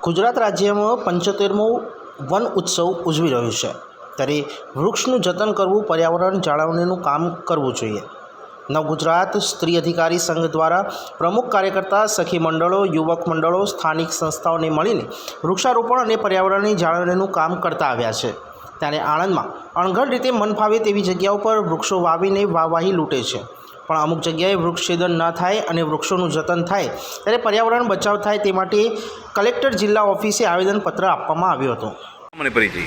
ગુજરાત રાજ્યમાં 75મો વન ઉત્સવ ઉજવી રહ્યું છે, ત્યારે વૃક્ષનું જતન કરવું, પર્યાવરણ જાળવણીનું કામ કરવું જોઈએ. નવગુજરાત સ્ત્રી અધિકારી સંઘ દ્વારા પ્રમુખ કાર્યકર્તા, સખી મંડળો, યુવક મંડળો, સ્થાનિક સંસ્થાઓને મળીને વૃક્ષારોપણ અને પર્યાવરણની જાળવણીનું કામ કરતા આવ્યા છે. ત્યારે આણંદમાં અણઘડ રીતે મન ફાવે તેવી જગ્યાઓ પર વૃક્ષો વાવીને વાહવાહી લૂંટે છે, પણ અમુક જગ્યાએ વૃક્ષછેદન ન થાય અને વૃક્ષોનું જતન થાય ત્યારે પર્યાવરણ બચાવ થાય તે માટે કલેક્ટર જિલ્લા ઓફિસે આવેદનપત્ર આપવામાં આવ્યું હતું. મને પરિચય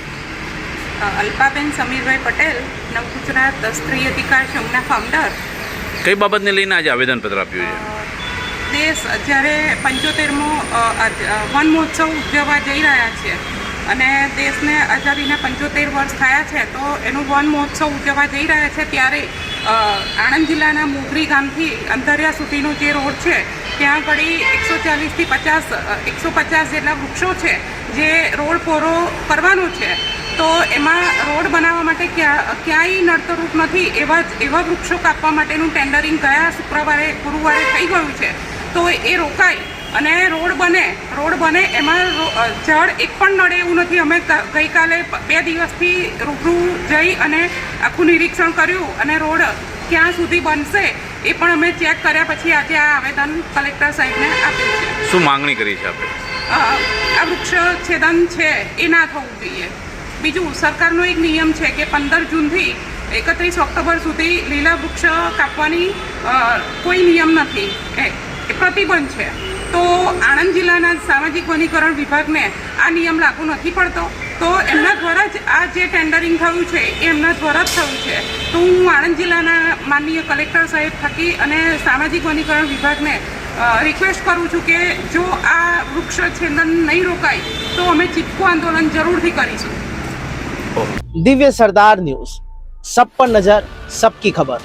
અલ્પાબેન સમીરભાઈ પટેલ, નવગુજરાત સ્ત્રી અધિકાર સંઘના ફાઉન્ડર. કઈ બાબતને લઈને આજે આવેદનપત્ર આપ્યું છે? દેશ જ્યારે 75મો વન મહોત્સવ ઉજવવા જઈ રહ્યા છે અને દેશને આઝાદીના 75 વર્ષ થયા છે, તો એનું વન મહોત્સવ ઉજવવા જઈ રહ્યા છે ત્યારે આણંદ જિલ્લાના મોગરી ગામથી અંતરિયા સુધીનો જે રોડ છે ત્યાં આગળ 140થી 150 જેટલા વૃક્ષો છે જે રોડ પૂરો કરવાનો છે. તો એમાં રોડ બનાવવા માટે ક્યાંય નડતરૂપ નથી એવા વૃક્ષો કાપવા માટેનું ટેન્ડરિંગ ગુરુવારે થઈ ગયું છે. તો એ રોકાય અને રોડ બને એમાં ઝાડ એક પણ નડે એવું નથી. અમે ગઈકાલે 2 દિવસથી રૂબરૂ જઈ અને આખું નિરીક્ષણ કર્યું અને રોડ ક્યાં સુધી બનશે એ પણ અમે ચેક કર્યા પછી આજે આ આવેદન કલેક્ટર સાહેબને આપ્યું છે. શું માંગણી કરી છે આપણે? આ વૃક્ષ છેદન છે એ ના થવું જોઈએ. બીજું, સરકારનો એક નિયમ છે કે 15 જૂનથી 31 ઓક્ટોબર સુધી લીલા વૃક્ષ કાપવાની કોઈ નિયમ નથી, એ પ્રતિબંધ છે. તો આણંદ જિલ્લાના સામાજિક વનીકરણ વિભાગને આ નિયમ લાગુ નથી પડતો, તો એમના દ્વારા જ આ જે ટેન્ડરિંગ થયું છે એ એમના દ્વારા જ થયું છે. તો હું આણંદ જિલ્લાના માનનીય કલેક્ટર સાહેબ થકી અને સામાજિક વનીકરણ વિભાગને રિક્વેસ્ટ કરું છું કે જો આ વૃક્ષ છેદન નહીં રોકાય તો અમે ચીપકું આંદોલન જરૂરથી કરીશું. दिव्य सरदार न्यूज़, सब पर नज़र, सबकी खबर.